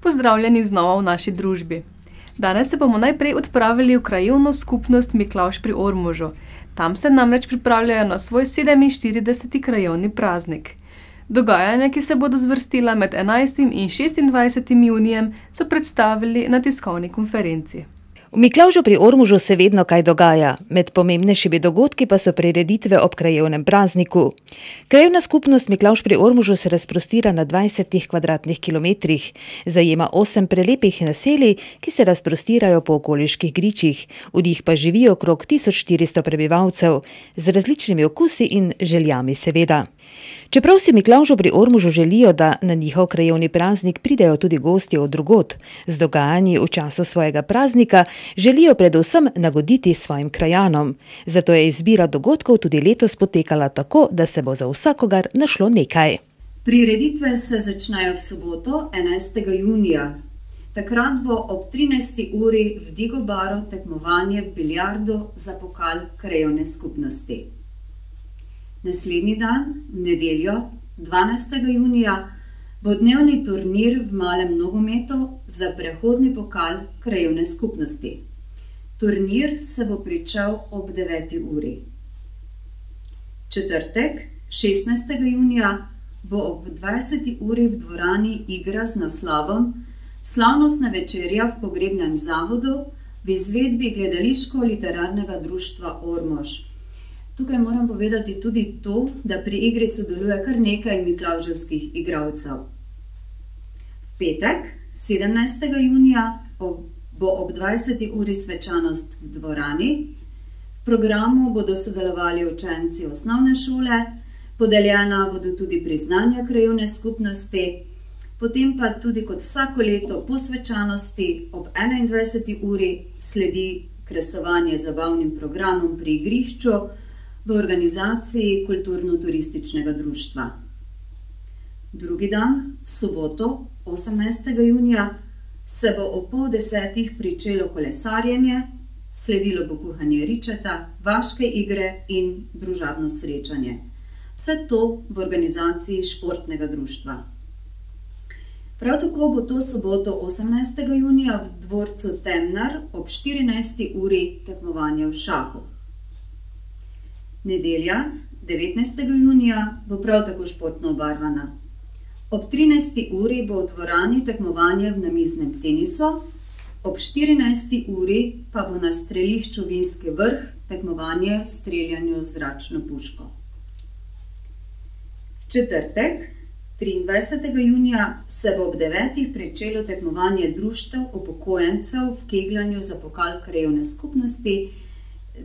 Pozdravljeni znova v naši družbi. Danes se bomo najprej odpravili v krajevno skupnost Miklavž pri Ormožu. Tam se namreč pripravljajo na svoj 47. krajevni praznik. Dogajanja, ki se bodo zvrstila med 11. in 26. junijem, so predstavili na tiskovni konferenci. V Miklavžu pri Ormožu se vedno kaj dogaja, med pomembnejšimi dogodki pa so prireditve ob krajevnem prazniku. Krajevna skupnost Miklavž pri Ormožu se razprostira na 20 kvadratnih kilometrih, zajema 8 prelepih naselij, ki se razprostirajo po okoliških gričih, v njih pa živi okrog 1400 prebivalcev, z različnimi okusi in željami seveda. Čeprav si Miklavžu pri Ormožu želijo, da na njihov krajevni praznik pridejo tudi gostje od drugod, z dogajanji v času svojega praznika želijo predvsem nagoditi svojim krajanom. Zato je izbira dogodkov tudi letos potekala tako, da se bo za vsakogar našlo nekaj. Prireditve se začnejo v soboto, 11. junija. Takrat bo ob 13. uri v Digobaru tekmovanje v biljardu za pokal krajevne skupnosti. Naslednji dan, v nedeljo, 12. junija, bo dnevni turnir v malem nogometu za prehodni pokal krajevne skupnosti. Turnir se bo pričel ob 9. uri. Četrtek, 16. junija, bo ob 20. uri v dvorani igra z naslovom Slavnostna večerja v pogrebnem zavodu v izvedbi Gledališko-literarnega društva Ormož. Tukaj moram povedati tudi to, da pri igri sodeluje kar nekaj miklavževskih igralcev. V petek, 17. junija, bo ob 20. uri svečanost v dvorani. V programu bodo sodelovali učenci osnovne šole, podeljena bodo tudi priznanja krajevne skupnosti, potem pa tudi kot vsako leto po svečanosti ob 21. uri sledi kresovanje z zabavnim programom pri igrišču v organizaciji Kulturno-turističnega društva. Drugi dan, v soboto, 18. junija, se bo ob 9:30 pričelo kolesarjenje, sledilo bo kuhanje ričeta, vaške igre in družabno srečanje. Vse to v organizaciji športnega društva. Prav tako bo to soboto 18. junija v dvorcu Temnar ob 14. uri tekmovanje v šahu. Nedelja, 19. junija, bo prav tako športno obarvana. Ob 13. uri bo v dvorani tekmovanje v namiznem tenisu, ob 14. uri pa bo na strelišču Vinski vrh tekmovanje v streljanju z zračno puško. V četrtek, 23. junija, se bo ob 9. pričelo tekmovanje društev upokojencev v kegljanju za pokal krajevne skupnosti.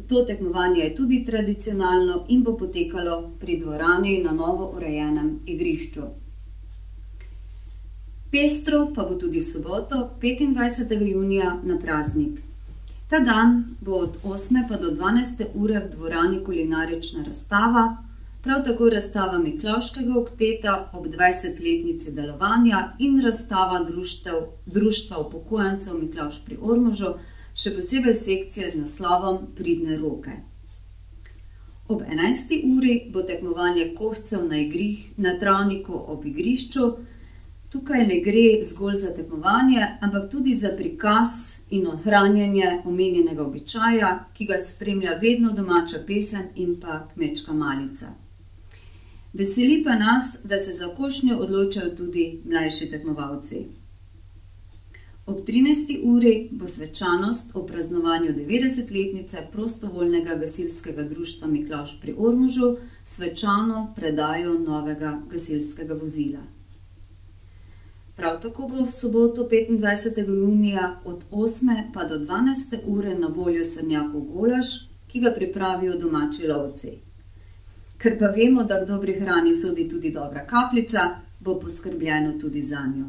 To tekmovanje je tudi tradicionalno in bo potekalo pri dvorani na novo urejenem igrišču. Pestro pa bo tudi v soboto, 25. junija, na praznik. Ta dan bo od 8. pa do 12. ure v dvorani kulinarična razstava, prav tako razstava Miklavškega okteta ob 20-letnici delovanja in razstava društva upokojencev Miklavž pri Ormožu, še posebej sekcije z naslovom Pridne roke. Ob 11. uri bo tekmovanje košcev na travniku ob igrišču. Tukaj ne gre zgolj za tekmovanje, ampak tudi za prikaz in ohranjanje omenjenega običaja, ki ga spremlja vedno domača pesem in pa kmečka malica. Veseli pa nas, da se za košnjo odločajo tudi mlajši tekmovalci. Ob 13. uri bo svečanost o praznovanju 90-letnice prostovoljnega gasilskega društva Miklavž pri Ormožu, svečano predajo novega gasilskega vozila. Prav tako bo v soboto 25. junija od 8. pa do 12. ure na voljo srnjakov golaž, ki ga pripravijo domači lovci. Ker pa vemo, da k dobri hrani sodi tudi dobra kapljica, bo poskrbljeno tudi zanjo.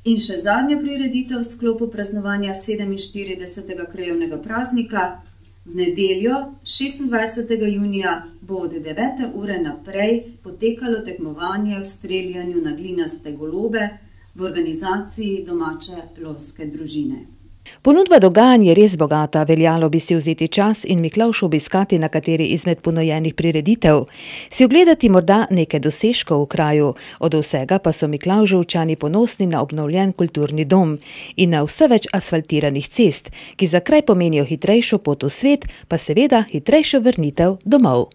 In še zadnja prireditev v sklopu praznovanja 47. krajevnega praznika. V nedeljo, 26. junija, bo od 9. ure naprej potekalo tekmovanje v streljanju na glinaste golobe v organizaciji domače lovske družine. Ponudba dogajanj je res bogata, veljalo bi si vzeti čas in Miklavž obiskati na kateri izmed ponujenih prireditev, si ogledati morda nekaj dosežkov v kraju, od vsega pa so Miklavževčani ponosni na obnovljen kulturni dom in na vse več asfaltiranih cest, ki za kraj pomenijo hitrejšo pot v svet, pa seveda hitrejšo vrnitev domov.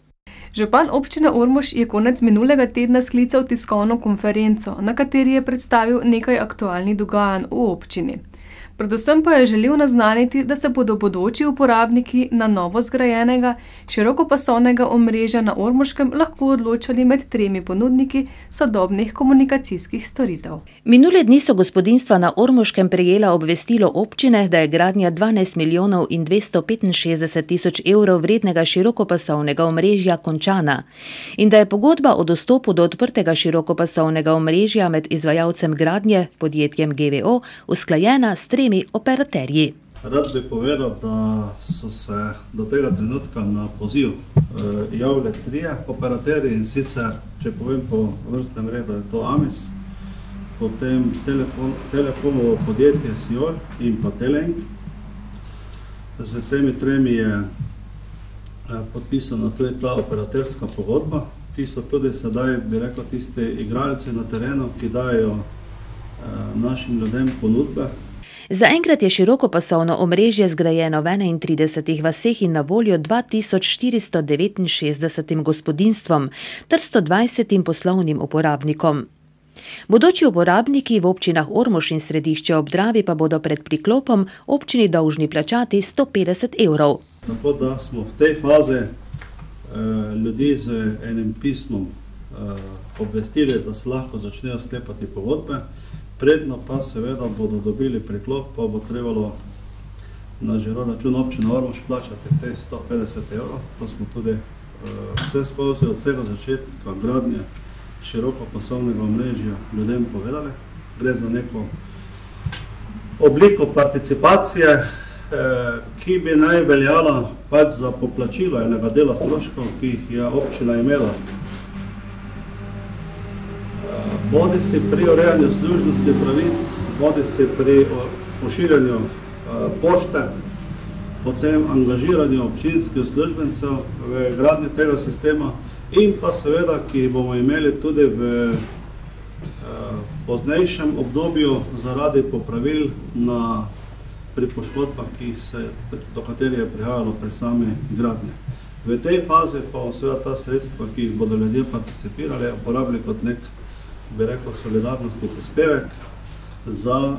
Župan občine Ormož je konec minulega tedna sklical tiskovno konferenco, na kateri je predstavil nekaj aktualnih dogajanj v občini. Predvsem pa je želel naznaniti, da se bodo bodoči uporabniki na novo zgrajenega širokopasovnega omrežja na Ormoškem lahko odločali med 3 ponudniki sodobnih komunikacijskih storitev. Minule dni so gospodinjstva na Ormoškem prejela obvestilo občine, da je gradnja 12 milijonov in 265 tisoč evrov vrednega širokopasovnega omrežja končana in da je pogodba o dostopu do odprtega širokopasovnega omrežja med izvajalcem gradnje, podjetjem GVO, usklajena s 3 operaterji. Rad bi povedal, da so se do tega trenutka na poziv javili 3 operaterji in sicer, če povem po vrstnem redu, je to Amis, potem Telekomovo podjetje Siol in pa Teleng. Z temi 3 je podpisana tudi ta operaterska pogodba. Ti so tudi sedaj, bi rekel, tisti igralci na terenu, ki dajo našim ljudem ponudbe. Zaenkrat je širokopasovno omrežje zgrajeno v 31 vaseh in na voljo 2469 gospodinjstvom ter 120 poslovnim uporabnikom. Bodoči uporabniki v občinah Ormož in Središče ob Dravi pa bodo pred priklopom občini dolžni plačati 150 evrov. Tako da smo v tej fazi ljudi z enim pismom obvestili, da se lahko začnejo sklepati pogodbe. Predno pa seveda bodo dobili priklop, pa bo trebalo na žiro račun občine Ormož plačati te 150 evrov. To smo tudi vse skozi od vsega začetka gradnje širokopasovnega omrežja ljudem povedali. Gre za neko obliko participacije, ki bi naj veljala pač za poplačilo enega dela stroškov, ki jih je občina imela. Bodi si pri urejanju služnosti pravic, bodi si pri pošiljanju pošte, potem angažiranju občinskih uslužbencev v gradnji tega sistema in pa seveda, ki bomo imeli tudi v poznejšem obdobju zaradi popravil pri poškodbah, do katerih je prihajalo pri sami gradnji. V tej fazi pa seveda ta sredstva, ki jih bodo ljudje participirali, uporabili kot nek, bi rekel, solidarnostni prispevek za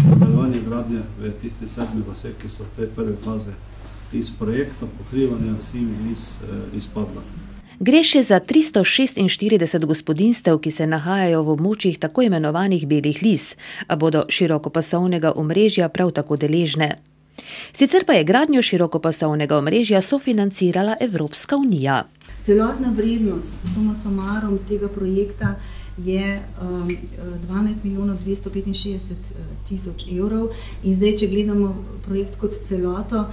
nadaljevanje gradnje v tisti 7 vaseh, ki so v tej prvi fazi iz projekta pokrivanja sivih lis izpadla. Gre še za 346 gospodinjstev, ki se nahajajo v območjih tako imenovanih belih lis, a bodo širokopasovnega omrežja prav tako deležne. Sicer pa je gradnjo širokopasovnega omrežja sofinancirala Evropska unija. Celotna vrednost suma sumarum tega projekta je 12 milijonov 265 tisoč evrov in zdaj, če gledamo projekt kot celoto,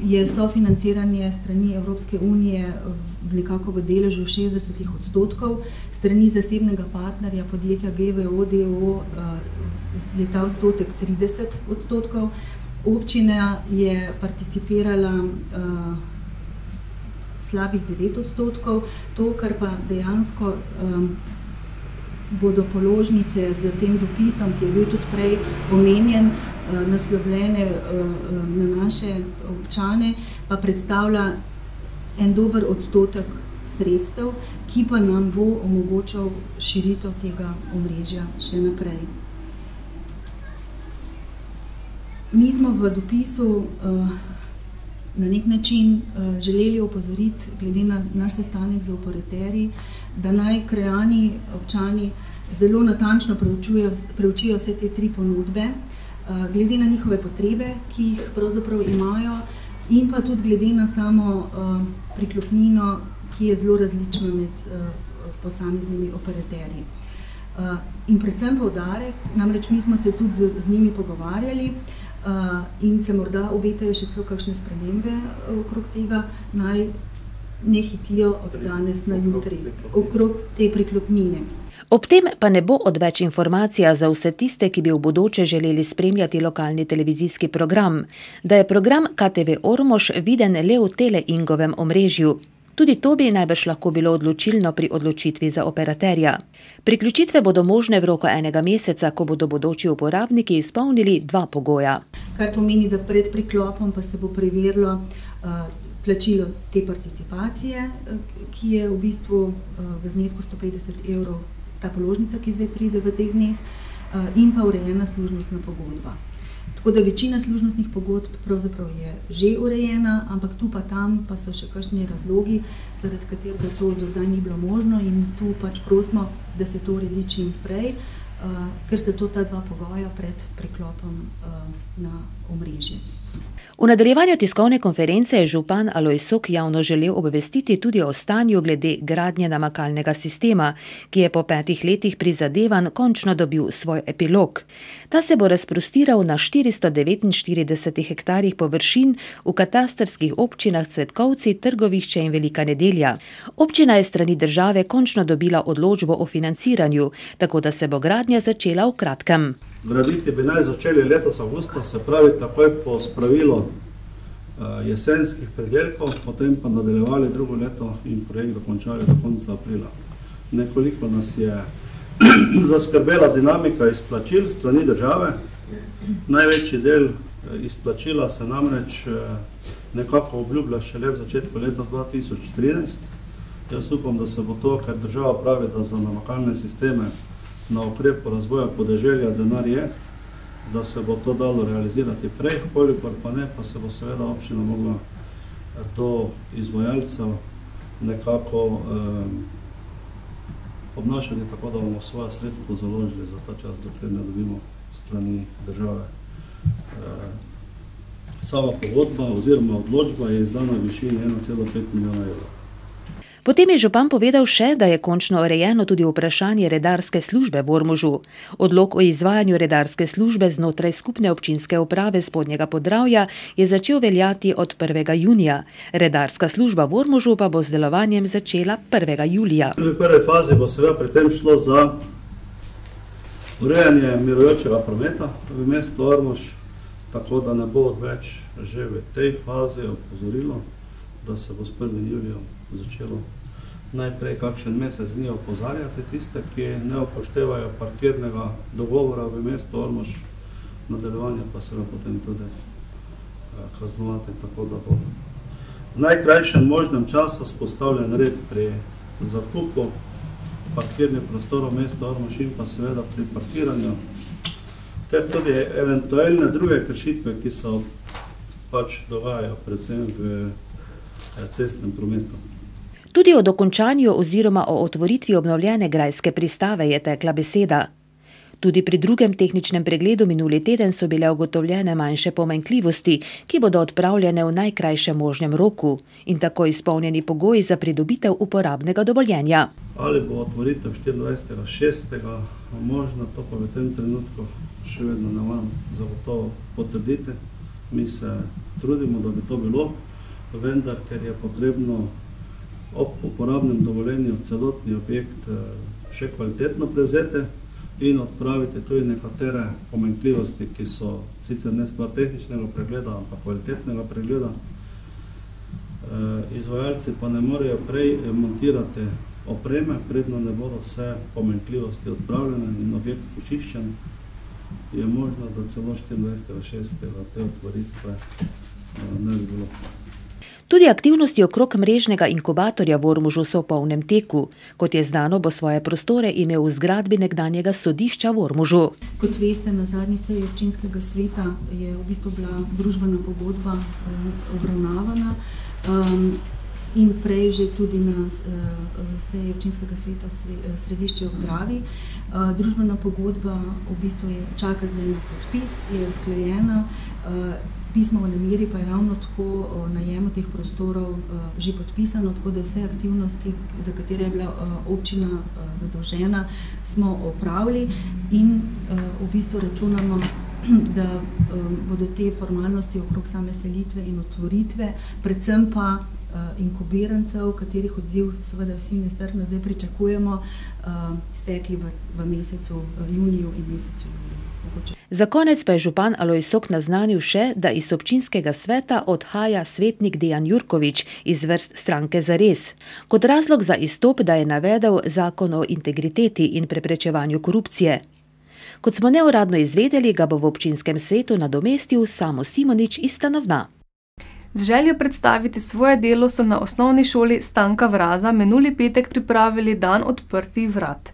je sofinanciranje strani Evropske unije nekako v deležu 60%, strani zasebnega partnerja podjetja GVO DO je ta odstotek 30%. Občina je participirala slabih 9%, to, kar pa dejansko bodo položnice z tem dopisom, ki je bil tudi prej omenjen, naslovljene na naše občane, pa predstavlja en dober odstotek sredstev, ki pa nam bo omogočal širitev tega omrežja še naprej. Mi smo v dopisu na nek način želeli opozoriti, glede na naš sestanek z operaterji, da naj krajani, občani zelo natančno preučijo vse te 3 ponudbe, glede na njihove potrebe, ki jih pravzaprav imajo, in pa tudi glede na samo priklopnino, ki je zelo različna med posameznimi operaterji. In predvsem poudarek, namreč mi smo se tudi z njimi pogovarjali, in se morda obetajo še celo kakšne spremembe okrog tega, naj ne hitijo od danes na jutri, okrog te priklopnine. Ob tem pa ne bo odveč informacija za vse tiste, ki bi v bodoče želeli spremljati lokalni televizijski program, da je program KTV Ormož viden le v Teleingovem omrežju. Tudi to bi najbrž lahko bilo odločilno pri odločitvi za operaterja. Priključitve bodo možne v roku 1 meseca, ko bodo bodoči uporabniki izpolnili 2 pogoja. Kar pomeni, da pred priklopom pa se bo preverilo plačilo te participacije, ki je v bistvu v znesku 150 €, ta položnica, ki zdaj pride v teh dneh, in pa urejena služnostna pogodba. Tako da večina služnostnih pogodb pravzaprav je že urejena, ampak tu pa tam pa so še kakšni razlogi, zaradi katerega to do zdaj ni bilo možno in tu pač prosimo, da se to uredi čim prej, ker sta to ta 2 pogoja pred priklopom na omrežje. V nadaljevanju tiskovne konference je župan Alojz Sok javno želel obvestiti tudi o stanju glede gradnje namakalnega sistema, ki je po 5 letih prizadevanj končno dobil svoj epilog. Ta se bo razprostiral na 449 hektarjih površin v katastrskih občinah Cvetkovci, Trgovišče in Velika Nedelja. Občina je strani države končno dobila odločbo o financiranju, tako da se bo gradnja začela v kratkem. Graditi bi naj začeli letos avgusta, se pravi takoj po spravilu jesenskih predelkov, potem pa nadaljevali drugo leto in projekt dokončali do konca aprila. Nekoliko nas je zaskrbela dinamika izplačil strani države. Največji del izplačila se namreč nekako obljublja šele v začetku leta 2013. Jaz upam, da se bo to, ker država pravi, da za namakalne sisteme na ukrepu razvoja podeželja denar je, da se bo to dalo realizirati prej, kolikor pa ne, pa se bo seveda občina mogla do izvajalcev nekako obnašati tako, da bomo svoje sredstvo založili za ta čas, dokler ne dobimo strani države. Sama pogodba oziroma odločba je izdana v višini 1,5 milijona €. Potem je župan povedal še, da je končno urejeno tudi vprašanje redarske službe v Ormožu. Odlok o izvajanju redarske službe znotraj skupne občinske uprave Spodnjega Podravja je začel veljati od 1. junija. Redarska služba v Ormožu pa bo z delovanjem začela 1. julija. V prvi fazi bo seveda pri tem šlo za urejanje mirujočega prometa v mestu Ormož, tako da ne bo več že v tej fazi opozorilo, da se bo s 1. julijem začelo najprej kakšen mesec dni opozarjati tiste, ki ne upoštevajo parkirnega dogovora v mestu Ormož, nadaljevanje pa se potem tudi kaznovati, tako da bo v najkrajšem možnem času spostavljen red pri zakupu parkirnih prostorov mesta Ormož in pa seveda pri parkiranju, ter tudi eventualne druge kršitve, ki se pač dogajajo predvsem v cestnem prometu. Tudi o dokončanju oziroma o otvoritvi obnovljene grajske pristave je tekla beseda. Tudi pri drugem tehničnem pregledu minuli teden so bile ugotovljene manjše pomanjkljivosti, ki bodo odpravljene v najkrajšem možnem roku in tako izpolnjeni pogoji za pridobitev uporabnega dovoljenja. Ali bo otvoritev 24.6. možno, to pa v tem trenutku še vedno ne vam zagotovo potrditi. Mi se trudimo, da bi to bilo, vendar, ker je potrebno ob uporabnem dovoljenju celotni objekt še kvalitetno prevzeti in odpraviti tudi nekatere pomanjkljivosti, ki so sicer ne stvar tehničnega pregleda, ampak kvalitetnega pregleda. Izvajalci pa ne morejo prej montirati opreme, predno ne bodo vse pomanjkljivosti odpravljene in objekt počiščen, je možno, da celo 24.6. te otvoritve ne bi bilo. Tudi aktivnosti okrog mrežnega inkubatorja v Ormožu so v polnem teku. Kot je znano, bo svoje prostore imel v zgradbi nekdanjega sodišča v Ormožu. Kot veste, na zadnji seji občinskega sveta je v bistvu bila družbena pogodba obravnavana in prej že tudi na seji občinskega sveta Središče ob Dravi. Družbena pogodba v bistvu čaka zdaj na podpis, je usklajena. Pismo o nameri pa je ravno tako o najemu teh prostorov že podpisano, tako da vse aktivnosti, za katere je bila občina zadolžena, smo opravili in v bistvu računamo, da bodo te formalnosti okrog same selitve in otvoritve, predvsem pa inkubirancev, katerih odziv seveda vsi nestrpno zdaj pričakujemo, stekli v mesecu juniju in mesecu juliju. Za konec pa je župan Alojz Sok naznanil še, da iz občinskega sveta odhaja svetnik Dejan Jurkovič iz vrst stranke Zares. Kot razlog za izstop, da je navedel zakon o integriteti in preprečevanju korupcije. Kot smo neuradno izvedeli, ga bo v občinskem svetu nadomestil Samo Simonič iz Stanovna. Z željo predstaviti svoje delo so na osnovni šoli Stanka Vraza minuli petek pripravili dan odprtih vrat.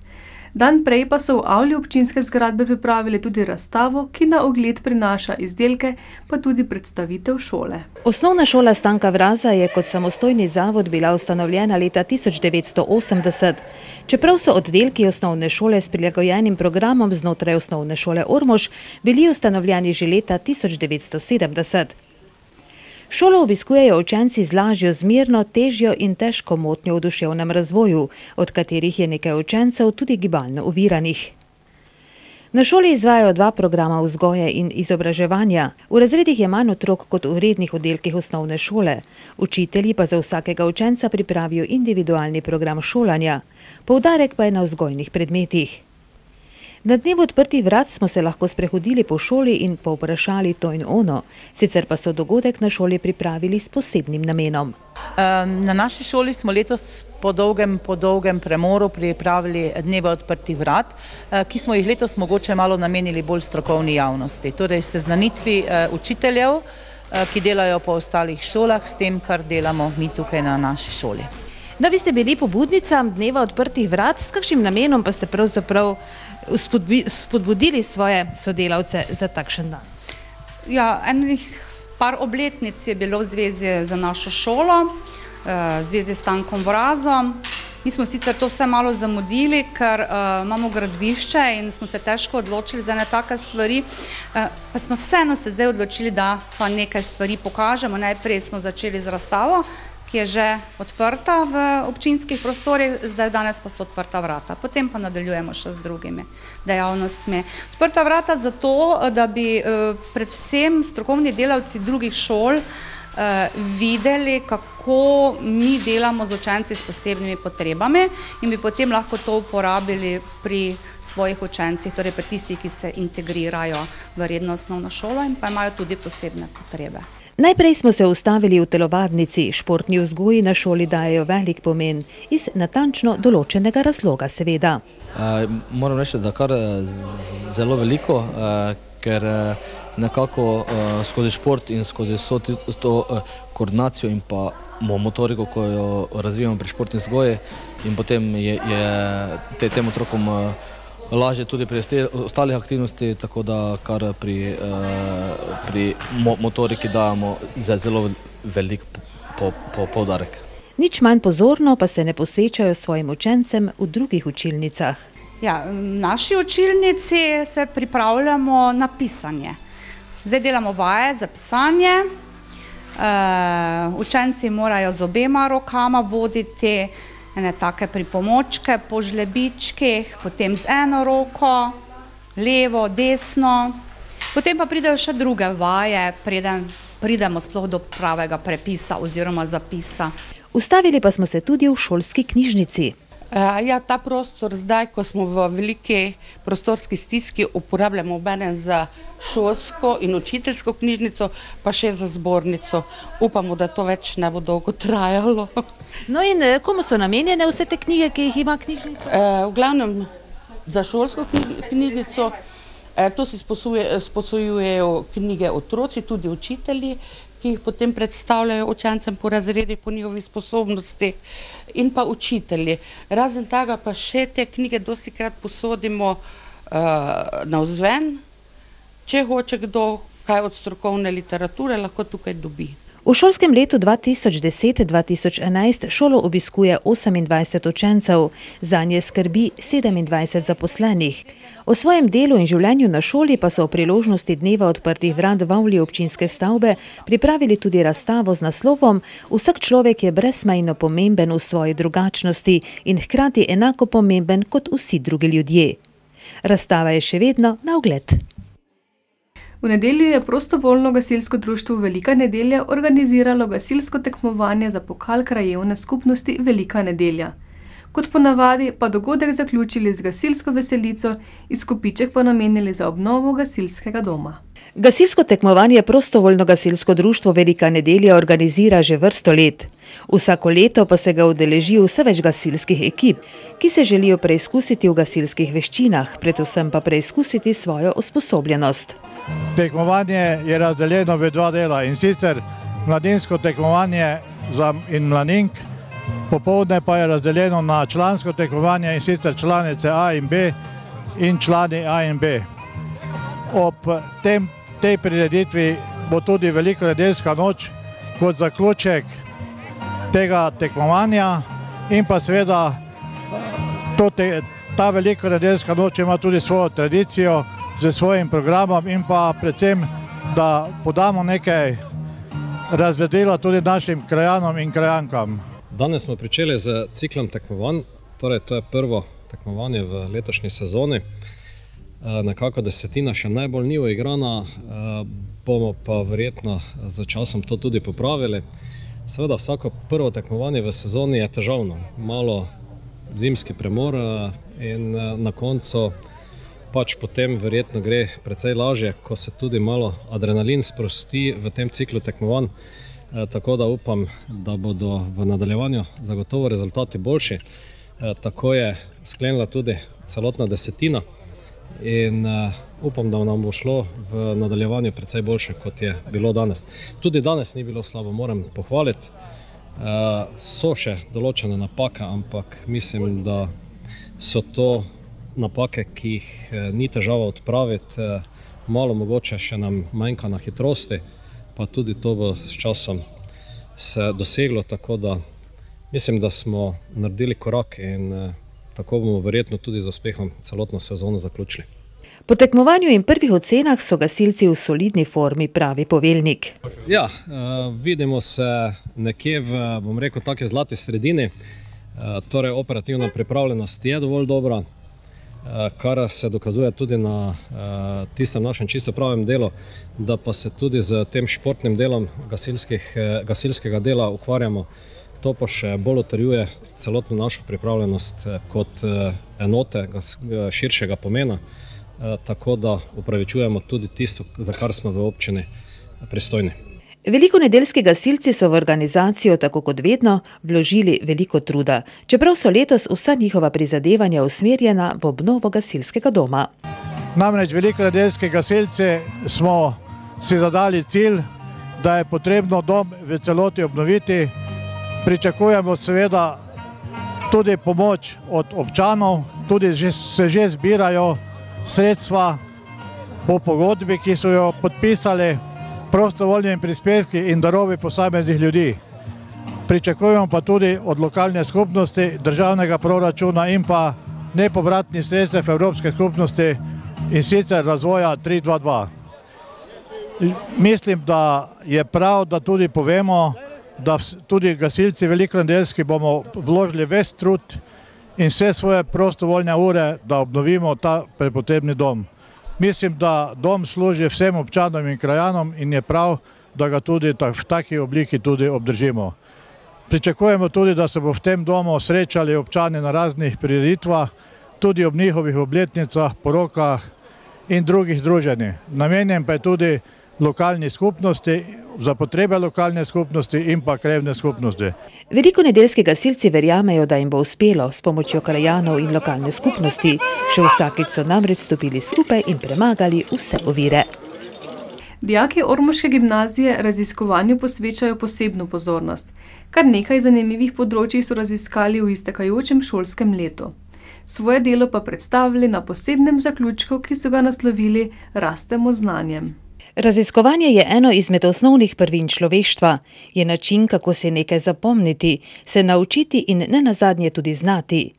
Dan prej pa so v avli občinske zgradbe pripravili tudi razstavo, ki na ogled prinaša izdelke, pa tudi predstavitev šole. Osnovna šola Stanka Vraza je kot samostojni zavod bila ustanovljena leta 1980. Čeprav so oddelki osnovne šole s prilagojenim programom znotraj osnovne šole Ormož bili ustanovljeni že leta 1970. Šolo obiskujejo učenci z lažjo, zmerno, težjo in težko motnjo v duševnem razvoju, od katerih je nekaj učencev tudi gibalno oviranih. Na šoli izvajajo 2 programa vzgoje in izobraževanja. V razredih je manj otrok kot v rednih oddelkih osnovne šole. Učitelji pa za vsakega učenca pripravijo individualni program šolanja. Poudarek pa je na vzgojnih predmetih. Na dnevu odprtih vrat smo se lahko sprehodili po šoli in povprašali to in ono, sicer pa so dogodek na šoli pripravili s posebnim namenom. Na naši šoli smo letos po dolgem premoru pripravili dneve odprtih vrat, ki smo jih letos mogoče malo namenili bolj strokovni javnosti, torej seznanitvi učiteljev, ki delajo po ostalih šolah s tem, kar delamo mi tukaj na naši šoli. No, vi ste bili pobudnica dneva odprtih vrat, s kakšnim namenom pa ste pravzaprav spodbudili svoje sodelavce za takšen dan? Ja, enih par obletnic je bilo v zvezi z našo šolo, v zvezi s Stankom Vrazom. Mi smo sicer to vse malo zamudili, ker imamo gradbišče in smo se težko odločili za ene take stvari, pa smo vseeno se zdaj odločili, da pa nekaj stvari pokažemo. Najprej smo začeli z razstavo, ki je že odprta v občinskih prostorih, zdaj danes pa so odprta vrata. Potem pa nadaljujemo še z drugimi dejavnostmi. Odprta vrata zato, da bi predvsem strokovni delavci drugih šol videli, kako mi delamo z učenci s posebnimi potrebami in bi potem lahko to uporabili pri svojih učencih, torej pri tistih, ki se integrirajo v redno osnovno šolo in pa imajo tudi posebne potrebe. Najprej smo se ustavili v telovadnici. Športni vzgoji na šoli dajejo velik pomen, iz natančno določenega razloga seveda. Moram reči, da kar zelo veliko, ker nekako skozi šport in skozi to koordinacijo in pa motoriko, ko jo razvijamo pri športni vzgoji in potem je tem otrokom lažje tudi pri ostalih aktivnosti, tako da kar pri motoriki dajemo zelo velik poudarek. Nič manj pozorno pa se ne posvečajo svojim učencem v drugih učilnicah. Ja, v naši učilnici se pripravljamo na pisanje. Zdaj delamo vaje za pisanje. Učenci morajo z obema rokama voditi ene take pripomočke po žlebičkih, potem z eno roko, levo, desno. Potem pa pridejo še druge vaje, preden pridemo sploh do pravega prepisa oziroma zapisa. Ustavili pa smo se tudi v šolski knjižnici. Ja, ta prostor zdaj, ko smo v veliki prostorski stiski, uporabljamo obenem za šolsko in učiteljsko knjižnico, pa še za zbornico. Upamo, da to več ne bo dolgo trajalo. No in komu so namenjene vse te knjige, ki jih ima knjižnica? V glavnem za šolsko knjižnico, to si sposojujejo knjige otroci, tudi učitelji, ki jih potem predstavljajo učencem po razredih, po njihovi sposobnosti in pa učitelji. Razen tega pa še te knjige dostikrat posodimo navzven, če hoče kdo kaj od strokovne literature, lahko tukaj dobi. V šolskem letu 2010-2011 šolo obiskuje 28 učencev, zanje skrbi 27 zaposlenih. O svojem delu in življenju na šoli pa so o priložnosti dneva odprtih vrat v avli občinske stavbe pripravili tudi razstavo z naslovom Vsak človek je brezmejno pomemben v svoji drugačnosti in hkrati enako pomemben kot vsi drugi ljudje. Razstava je še vedno na ogled. V nedeljo je prostovoljno gasilsko društvo Velika nedelja organiziralo gasilsko tekmovanje za pokal krajevne skupnosti Velika nedelja. Kot ponavadi pa dogodek zaključili z gasilsko veselico, izkupiček pa namenili za obnovo gasilskega doma. Gasilsko tekmovanje prostovoljno gasilsko društvo Velika nedelja organizira že vrsto let. Vsako leto pa se ga udeleži vse več gasilskih ekip, ki se želijo preizkusiti v gasilskih veščinah, predvsem pa preizkusiti svojo usposobljenost. Tekmovanje je razdeljeno v dva dela, in sicer mladinsko tekmovanje in mladink, popoldne pa je razdeljeno na člansko tekmovanje, in sicer članice A in B in člani A in B. Ob tej prireditvi bo tudi velikonedeljska noč kot zaključek tega tekmovanja in pa seveda ta velikonedeljska noč ima tudi svojo tradicijo z svojim programom in pa predvsem, da podamo nekaj razvedrila tudi našim krajanom in krajankam. Danes smo pričeli z ciklom tekmovanj, torej to je prvo tekmovanje v letošnji sezoni. Nekako desetina še najbolj ni uigrana, bomo pa verjetno za časom to tudi popravili. Seveda vsako prvo tekmovanje v sezoni je težavno, malo zimski premor in na koncu pač potem verjetno gre precej lažje, ko se tudi malo adrenalin sprosti v tem ciklu tekmovanj. Tako da upam, da bodo v nadaljevanju zagotovo rezultati boljši. Tako je sklenila tudi celotna desetina in upam, da nam bo šlo v nadaljevanju precej boljše, kot je bilo danes. Tudi danes ni bilo slabo, moram pohvaliti. So še določene napake, ampak mislim, da so to napake, ki jih ni težava odpraviti. Malo mogoče še nam manjka na hitrosti, pa tudi to bo s časom se doseglo, tako da mislim, da smo naredili korak in tako bomo verjetno tudi z uspehom celotno sezono zaključili. Po tekmovanju in prvih ocenah so gasilci v solidni formi, pravi Poveljnik. Ja, vidimo se nekje v, bom rekel, taki zlati sredini, torej operativna pripravljenost je dovolj dobra, kar se dokazuje tudi na tistem našem čisto pravem delu, da pa se tudi z tem športnim delom gasilskega dela ukvarjamo. To pa še bolj utrjuje celotno našo pripravljenost kot enote širšega pomena, tako da upravičujemo tudi tisto, za kar smo v občini pristojni. Velikonedeljski gasilci so v organizacijo, tako kot vedno, vložili veliko truda, čeprav so letos vsa njihova prizadevanja usmerjena v obnovo gasilskega doma. Namreč velikonedeljski gasilci smo si zadali cilj, da je potrebno dom v celoti obnoviti. Pričakujemo seveda tudi pomoč od občanov, tudi se že zbirajo sredstva po pogodbi, ki so jo podpisali, prostovoljni prispevki in darovi posameznih ljudi. Pričakujemo pa tudi od lokalne skupnosti, državnega proračuna in pa nepovratnih sredstev Evropske skupnosti, in sicer razvoja 322. Mislim, da je prav, da tudi povemo, da tudi gasilci velikonedeljski bomo vložili ves trud in vse svoje prostovoljne ure, da obnovimo ta prepotrebni dom. Mislim, da dom služi vsem občanom in krajanom in je prav, da ga tudi v taki obliki tudi obdržimo. Pričakujemo tudi, da se bo v tem domu srečali občani na raznih prireditvah, tudi ob njihovih obletnicah, porokah in drugih druženjih. Namenjen pa je tudi lokalni skupnosti, za potrebe lokalne skupnosti in pa krajevne skupnosti. Velikonedeljski gasilci verjamejo, da jim bo uspelo s pomočjo krajanov in lokalne skupnosti. Še vsakič so namreč stopili skupaj in premagali vse ovire. Dijaki ormoške gimnazije raziskovanju posvečajo posebno pozornost. Kar nekaj zanimivih področij so raziskali v iztekajočem šolskem letu. Svoje delo pa predstavili na posebnem zaključku, ki so ga naslovili Rastemo znanjem. Raziskovanje je eno izmed osnovnih prvin človeštva, je način, kako se nekaj zapomniti, se naučiti in nenazadnje tudi znati.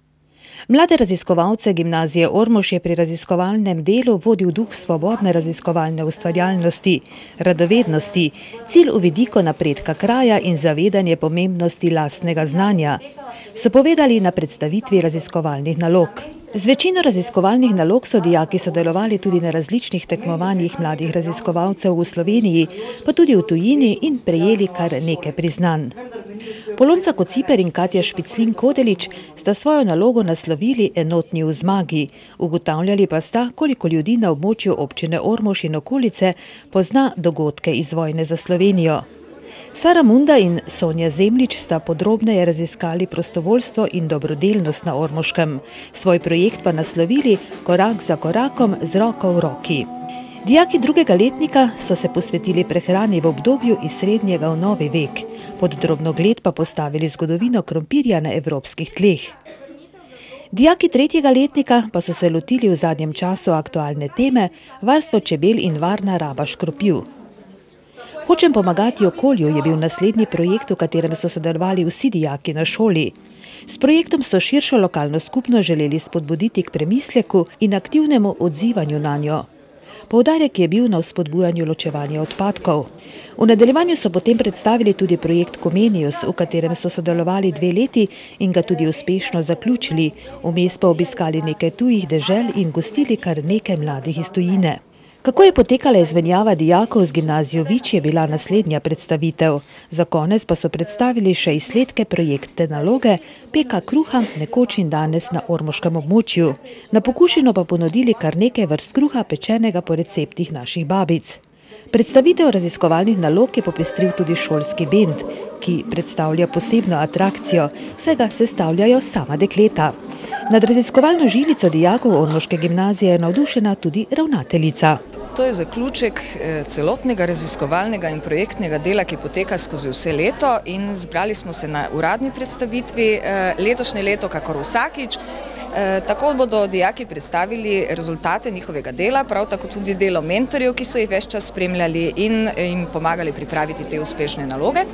Mlade raziskovalce gimnazije Ormož je pri raziskovalnem delu vodil duh svobodne raziskovalne ustvarjalnosti, radovednosti, cilj v vidiku napredka kraja in zavedanje pomembnosti lastnega znanja, so povedali na predstavitvi raziskovalnih nalog. Z večino raziskovalnih nalog so dijaki sodelovali tudi na različnih tekmovanjih mladih raziskovalcev v Sloveniji, pa tudi v tujini in prejeli kar nekaj priznanj. Polonca Kociper in Katja Špiclin-Kodelič sta svojo nalogo naslovili Enotni v zmagi, ugotavljali pa sta, koliko ljudi na območju občine Ormož in okolice pozna dogodke iz vojne za Slovenijo. Sara Munda in Sonja Zemljič sta podrobneje raziskali prostovoljstvo in dobrodelnost na Ormoškem. Svoj projekt pa naslovili Korak za korakom z roko v roki. Dijaki drugega letnika so se posvetili prehrani v obdobju iz srednjega v novi vek. Pod drobnogled pa postavili zgodovino krompirja na evropskih tleh. Dijaki tretjega letnika pa so se lotili v zadnjem času aktualne teme varstvo čebel in varna raba škropiv. Hočem pomagati okolju je bil naslednji projekt, v katerem so sodelovali vsi dijaki na šoli. S projektom so širšo lokalno skupnost želeli spodbuditi k premisleku in aktivnemu odzivanju nanjo. Poudarek je bil na vzpodbujanju ločevanja odpadkov. V nadaljevanju so potem predstavili tudi projekt Comenius, v katerem so sodelovali 2 leti in ga tudi uspešno zaključili. Vmes pa obiskali nekaj tujih dežel in gostili kar nekaj mladih iz tujine. Kako je potekala izmenjava dijakov z gimnazijo Vič, je bila naslednja predstavitev. Za konec pa so predstavili še izsledke projektne naloge Peka kruha nekoč in danes na ormoškem območju. Na pokušino pa ponudili kar nekaj vrst kruha pečenega po receptih naših babic. Predstavitev raziskovalnih nalog je popestril tudi šolski bend, ki predstavlja posebno atrakcijo, saj ga sestavljajo sama dekleta. Nad raziskovalno žilico dijakov Ormoške gimnazije je navdušena tudi ravnateljica. To je zaključek celotnega raziskovalnega in projektnega dela, ki poteka skozi vse leto, in zbrali smo se na uradni predstavitvi letošnje leto, kakor vsakič. Tako bodo dijaki predstavili rezultate njihovega dela, prav tako tudi delo mentorjev, ki so jih ves čas spremljali in jim pomagali pripraviti te uspešne naloge.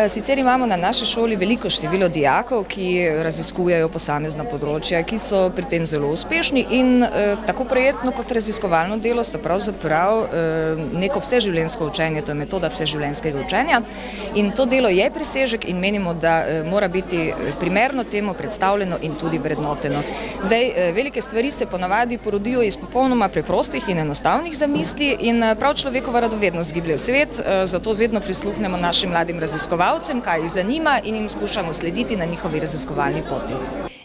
Sicer imamo na naši šoli veliko število dijakov, ki raziskujejo posamezna področja, ki so pri tem zelo uspešni, in tako projektno kot raziskovalno delo sta pravzaprav neko vseživljenjsko učenje, to je metoda vseživljenjskega učenja, in to delo je presežek in menimo, da mora biti primerno temu predstavljeno in tudi vrednoteno. Zdaj, velike stvari se ponavadi porodijo iz popolnoma preprostih in enostavnih zamisli in prav človekova radovednost giblje svet, zato vedno prisluhnemo našim mladim raziskovalcem, kaj jih zanima, in jim skušamo slediti na njihovi raziskovalni poti.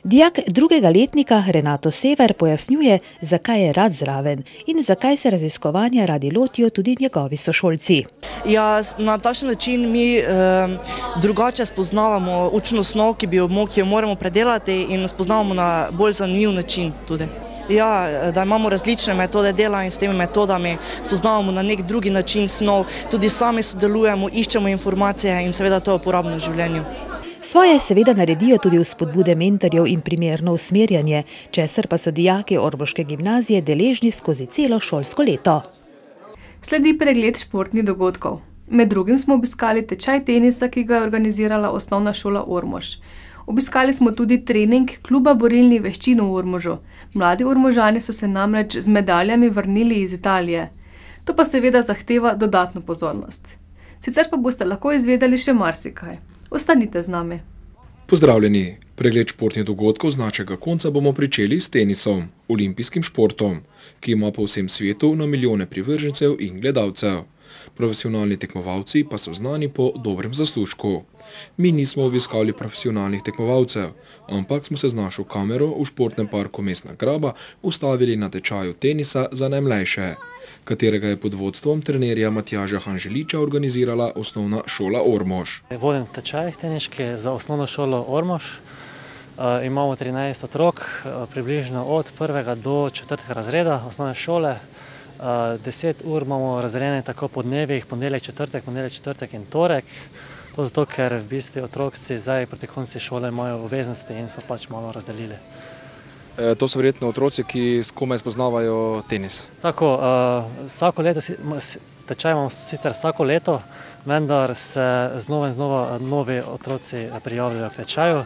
Dijak drugega letnika Renato Sever pojasnjuje, zakaj je rad zraven in zakaj se raziskovanja radi lotijo tudi njegovi sošolci. Ja, na takšen način mi drugače spoznavamo učno snov, ki jo moramo predelati, in spoznavamo na bolj zanimiv način tudi. Ja, da imamo različne metode dela in s temi metodami poznavamo na nek drugi način snov, tudi sami sodelujemo, iščemo informacije in seveda to je uporabno v življenju. Svoje seveda naredijo tudi vzpodbude mentorjev in primerno usmerjanje, česar pa so dijaki Ormoške gimnazije deležni skozi celo šolsko leto. Sledi pregled športnih dogodkov. Med drugim smo obiskali tečaj tenisa, ki ga je organizirala Osnovna šola Ormož. Obiskali smo tudi trening kluba borilnih veščin v Ormožu. Mladi Ormožani so se namreč z medaljami vrnili iz Italije. To pa seveda zahteva dodatno pozornost. Sicer pa boste lahko izvedeli še marsikaj. Ostanite z nami. Pozdravljeni! Pregled športnih dogodkov z našega konca bomo pričeli s tenisom, olimpijskim športom, ki ima po vsem svetu na milijone privržencev in gledalcev. Profesionalni tekmovalci pa so znani po dobrem zaslužku. Mi nismo obiskali profesionalnih tekmovalcev, ampak smo se z našo kamero v športnem parku Mestna Graba ustavili na tečaju tenisa za najmlajše, katerega je pod vodstvom trenerja Matjaža Hanželiča organizirala Osnovna šola Ormož. Vodim tečaj teniški za Osnovno šolo Ormož. Imamo 13 otrok, približno od 1. do 4. razreda osnovne šole. 10 ur imamo razdeljene tako po dnevih, ponedeljek, četrtek in torek. To zato, ker v bistvu otroci zdaj proti koncu šole imajo obveznosti in so pač malo razdelili. To so verjetno otroci, ki komaj spoznavajo tenis. Tako, vsako leto, tečaj imamo sicer vsako leto, vendar se znova in znova novi otroci prijavljajo k tečaju.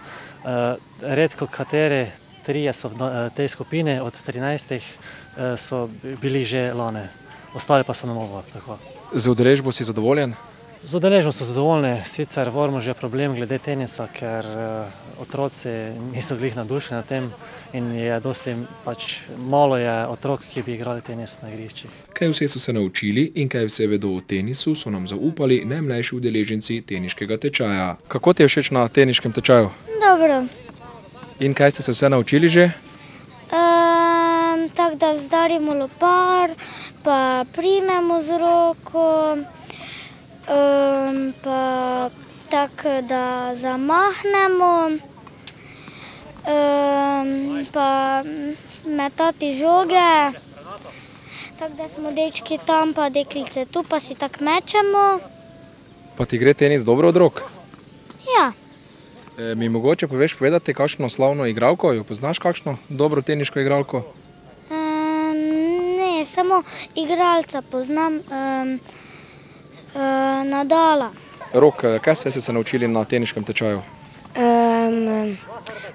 Redko kateri 3 so v tej skupini, od 13 so bili že lani, ostali pa so na novo. Z udeležbo si zadovoljen? Z udeleženostjo so zadovoljni, sicer v Ormožu je problem glede tenisa, ker otroci niso glih navdušeni nad tem in je dosti malo je otrok, ki bi igrali tenis na igriščih. Kaj vse so se naučili in kaj vse vedo o tenisu, so nam zaupali najmlajši udeleženci teniškega tečaja. Kako ti je všeč na teniškem tečaju? Dobro. In kaj ste se vse naučili že? Tako da vzdarimo lopar, pa primemo z roko, pa tako da zamahnemo, pa metati žoge. Tako da smo dečki tam, pa deklice tu, pa si tako mečemo. Pa ti gre tenis dobro od rok? Ja. Mi mogoče poveš povedati kakšno slavno igralko? Jo poznaš kakšno dobro teniško igralko? Ne, samo igralca poznam, Nadala. Rok, kaj ste se naučili na teniškem tečaju?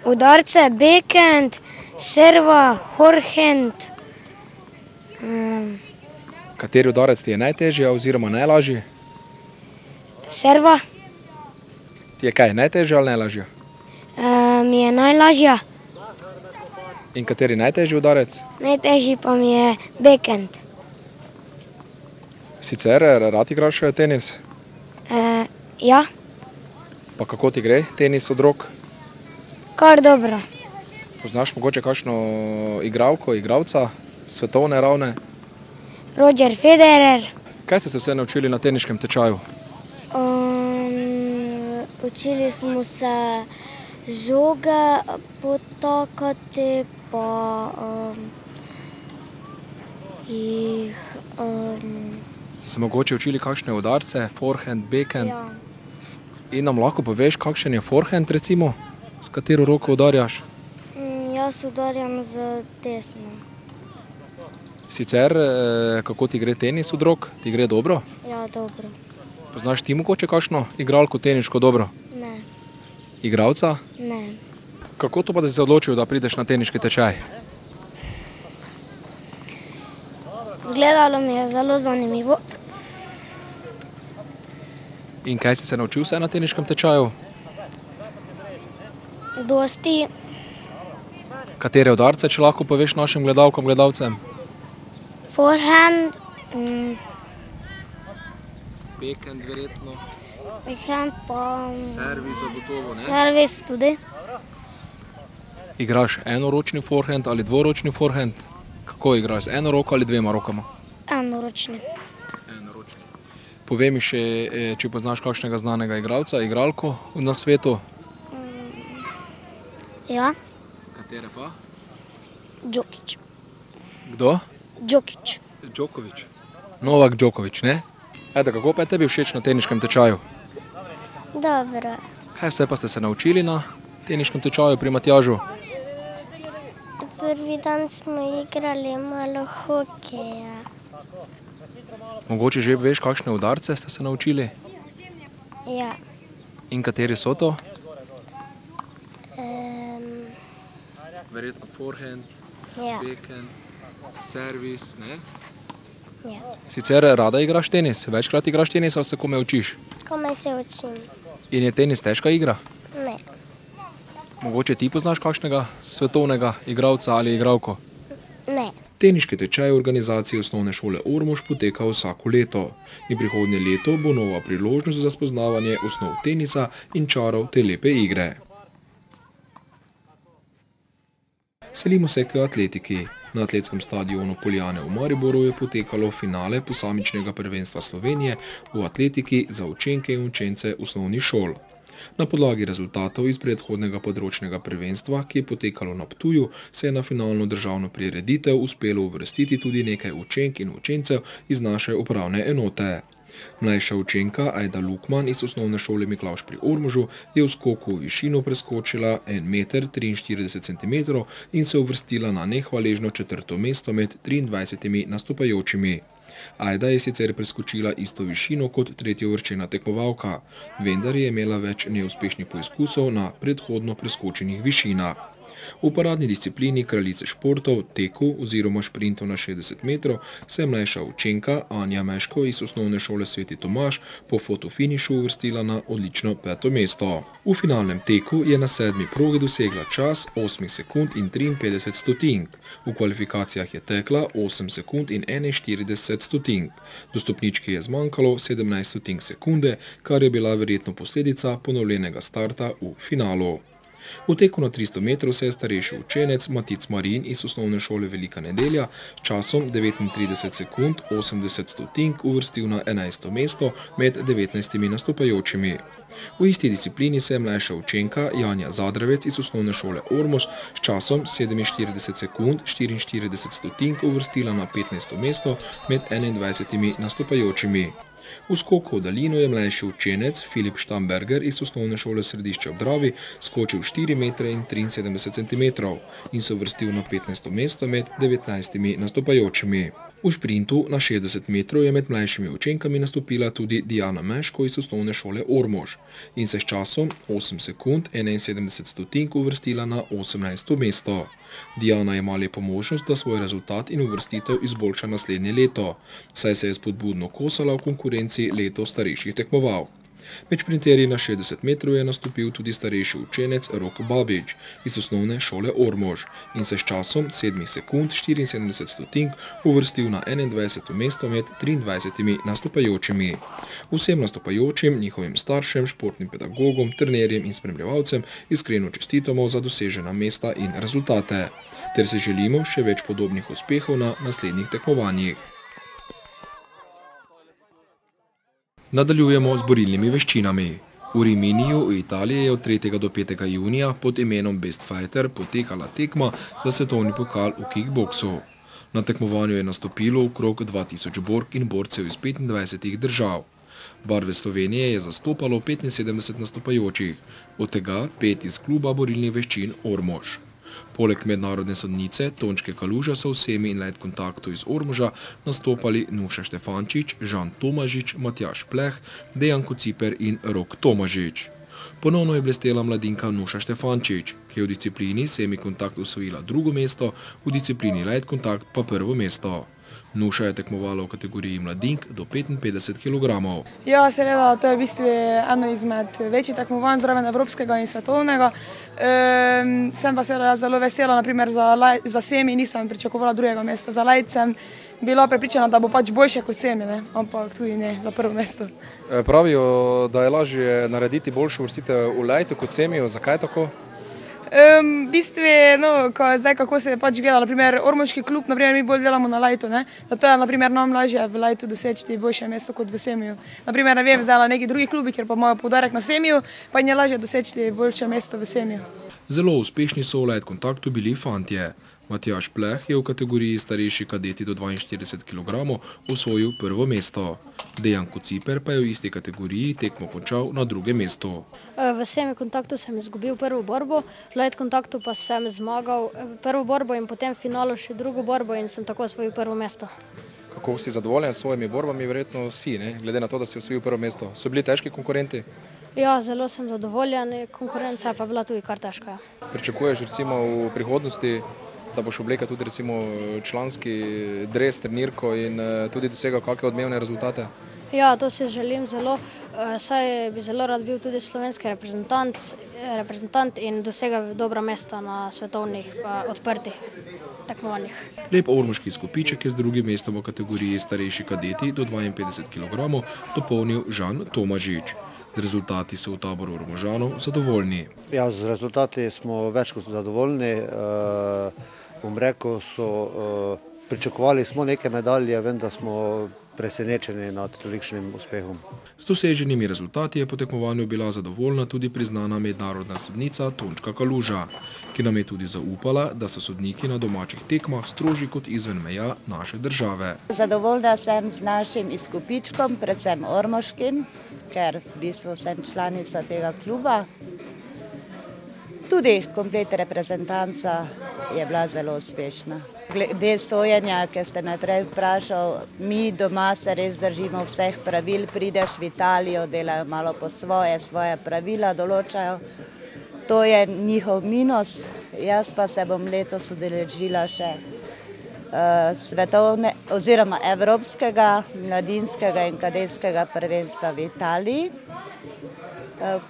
Udarce, backhand, serva, forehand. Kateri udarec ti je najtežji oziroma najlažji? Serva. Ti je kaj, najtežja ali najlažja? Mi je najlažja. In kateri najtežji udarec? Najtežji pa mi je backhand. Sicer rad igraš tenis? Ja. Pa kako ti gre tenis od rok? Kar dobro. Poznaš mogoče kakšno igralko, igralca svetovne ravne? Roger Federer. Kaj ste se vse naučili na teniškem tečaju? Učili smo se žoge potakati, pa jih... Ste se mogoče učili kakšne udarce, forehand, backhand? Ja. In nam lahko poveš, kakšen je forehand recimo? S katero roko udarjaš? Jaz udarjam z desno. Sicer, kako ti gre tenis od rok? Ti gre dobro? Ja, dobro. Poznaš ti mogoče kakšno igralko teniško dobro? Ne. Igralca? Ne. Kako to pa, da si se odločil, da prideš na teniški tečaj? Gledalo mi je zelo zanimivo. In kaj si se naučil vse na teniškem tečaju? Dosti. Katere udarce, če lahko poveš našim gledalkom, gledalcem? Forehand. Backhand verjetno. Backhand pa... Servis zagotovo, ne? Servis tudi. Igraš enoročni forehand ali dvoročni forehand? Kako igraš, z eno roko ali dvema rokama? Enoročni. Enoročni. Povej mi še, če poznaš kakšnega znanega igralca, igralko na svetu? Ja. Katere pa? Djokić. Kdo? Djokić. Djoković. Novak Djoković, ne? Eda, kako pa je tebi všeč na teniškem tečaju? Dobro. Kaj vse pa ste se naučili na teniškem tečaju pri Matjažu? Prvi dan smo igrali malo hokeja. Mogoče že veš, kakšne udarce ste se naučili? Ja. In kateri so to? Verjetno forehand, Ja. backhand, servis, ne? Ja. Sicer rada igraš tenis? Večkrat igraš tenis ali se kome učiš? Komaj se učim. In je tenis težka igra? Ne. Mogoče ti poznaš kakšnega svetovnega igralca ali igralko? Ne. Teniški tečaj organizacije Osnovne šole Ormož poteka vsako leto in prihodnje leto bo nova priložnost za spoznavanje osnov tenisa in čarov te lepe igre. Selimo se k atletiki. Na atletskem stadionu Poljane v Mariboru je potekalo finale posamičnega prvenstva Slovenije v atletiki za učenke in učence osnovnih šol. Na podlagi rezultatov iz predhodnega področnega prvenstva, ki je potekalo na Ptuju, se je na finalno državno prireditev uspelo uvrstiti tudi nekaj učenk in učencev iz naše upravne enote. Mlajša učenka Ajda Lukman iz osnovne šole Miklavž pri Ormožu je v skoku v višino preskočila 1,43 m in se uvrstila na nehvaležno 4. mesto med 23 nastopajočimi. Ajda je sicer preskočila isto višino kot tretjeuvrščena tekmovalka, vendar je imela več neuspešnih poizkusov na predhodno preskočenih višinah. V paradni disciplini kraljice športov, teku oziroma šprintov na 60 metrov se je mlajša učenka Anja Meško iz osnovne šole Sveti Tomaž po fotofinišu uvrstila na odlično 5. mesto. V finalnem teku je na 7. progi dosegla čas 8 sekund in 53 stotink. V kvalifikacijah je tekla 8 sekund in 41 stotink. Do stopničke je zmanjkalo 17 stotink sekunde, kar je bila verjetno posledica ponovljenega starta v finalu. V teku na 300 metrov se je starejši učenec Matic Marin iz osnovne šole Velika Nedelja časom 39 sekund 80 stotink uvrstil na 11. mesto med 19 nastopajočimi. V isti disciplini se je mlajša učenka Janja Zadravec iz osnovne šole Ormož s časom 47 sekund 44 stotink uvrstila na 15. mesto med 21 nastopajočimi. V skoku v daljino je mlajši učenec Filip Štamberger iz osnovne šole Središče ob Dravi skočil 4 metre in 73 centimetrov in se uvrstil na 15. mesto med 19 nastopajočimi. V šprintu na 60 metrov je med mlajšimi učenkami nastopila tudi Diana Meško iz osnovne šole Ormož in se s časom 8 sekund 71 stotink uvrstila na 18. mesto. Diana ima lepo možnost, da svoj rezultat in uvrstitev izboljša naslednje leto, saj se je spodbudno kosala v konkurenci letos starejših tekmovalk. Med šprinterji na 60 metrov je nastopil tudi starejši učenec Rok Babič iz osnovne šole Ormož in se s časom 7 sekund 74 stotink uvrstil na 21. mesto med 23 nastopajočimi. Vsem nastopajočim, njihovim staršem, športnim pedagogom, trenerjem in spremljevalcem iskreno čestitamo za dosežena mesta in rezultate, ter se želimo še več podobnih uspehov na naslednjih tekmovanjih. Nadaljujemo z borilnimi veščinami. V Riminiju v Italiji je od 3. do 5. junija pod imenom Best Fighter potekala tekma za svetovni pokal v kickboksu. Na tekmovanju je nastopilo okrog 2000 bork in borcev iz 25 držav. Barve Slovenije je zastopalo 75 nastopajočih, od tega 5 iz kluba borilnih veščin Ormož. Poleg mednarodne sodnice Tončke Kaluža so v semi in light kontaktu iz Ormoža nastopali Nuša Štefančič, Žan Tomažič, Matjaž Pleh, Dejan Kociper in Rok Tomažič. Ponovno je blestela mladinka Nuša Štefančič, ki je v disciplini semi kontakt osvojila 2. mesto, v disciplini light kontakt pa 1. mesto. Nuša je tekmovala v kategoriji mladink do 55 kg. Ja, seveda, to je v bistvu eno izmed večjih tekmovanj zraven evropskega in svetovnega. Sem pa seveda zelo vesela, naprimer za semi nisem pričakovala 2. mesta, za light sem bila prepričana, da bo pač boljše kot semi, ampak tudi ne za 1. mesto. Pravijo, da je lažje narediti boljšo uvrstitev v lightu kot semiju, zakaj tako? V bistvu, zdaj kako se je pač gleda, naprimer ormoški klub, naprimer mi bolj delamo na lightu, da to je naprimer nam lažje v lightu doseči boljše mesto kot v semiju. Naprimer, ne vem, zdaj na neki drugi klubi, kjer pa imajo poudarek na semiju, pa je lažje doseči boljše mesto v semiju. Zelo uspešni so v light kontaktu bili fantje. Matjaž Pleh je v kategoriji starejši kadeti do 42 kg osvojil 1. mesto. Dejan Kociper pa je v isti kategoriji tekmo končal na 2. mestu. V semi kontaktu sem izgubil prvo borbo, v light kontaktu pa sem zmagal prvo borbo in potem v finalu še drugo borbo in sem tako osvojil 1. mesto. Kako si zadovoljen s svojimi borbami? Verjetno si, glede na to, da si osvojil 1. mesto. So bili težki konkurenti? Ja, zelo sem zadovoljen, konkurenca pa bila tudi kar težka. Pričakuješ recimo v prihodnosti, da boš oblekal tudi recimo članski dres, trenirko in tudi dosegal kakšne odmevne rezultate? Ja, to si želim zelo, saj bi zelo rad bil tudi slovenski reprezentant in dosegal dobra mesta na svetovnih odprtih tekmovanjih. Lep ormoški izkupiček je z 2. mestom v kategoriji starejši kadeti do 52 kg dopolnil Žan Tomažič. Z rezultati so v taboru Ormožanov zadovoljni. Ja, z rezultati smo več kot zadovoljni. Pričakovali smo neke medalje, vendar smo presenečeni nad tolikšnim uspehom. S doseženimi rezultati je po tekmovanju bila zadovoljna tudi priznana mednarodna sodnica Tončka Kaluža, ki nam je tudi zaupala, da so sodniki na domačih tekmah strožji kot izven meja naše države. Zadovoljna sem z našim izkupičkom, predvsem ormoškim, ker v bistvu sem članica tega kluba. Tudi komplet reprezentanca je bila zelo uspešna. Glede sojenja, ki ste me prej vprašali, mi doma se res držimo vseh pravil, prideš v Italijo, delajo malo po svoje pravila določajo. To je njihov minus, Jaz pa se bom letos udeležila še svetovne oziroma evropskega, mladinskega in kadetskega prvenstva v Italiji,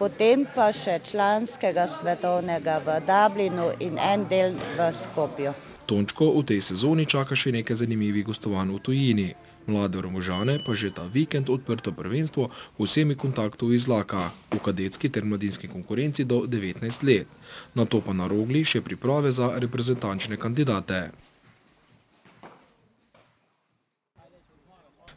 potem pa še članskega svetovnega v Dublinu in en del v Skopju. Tončko v tej sezoni čaka še nekaj zanimivih gostovanj v tujini. Mlade Ormožane pa že ta vikend odprto prvenstvo v semikontaktu iz Laka, v kadetski ter mladinski konkurenci do 19 let. Nato pa na Rogli še priprave za reprezentančne kandidate.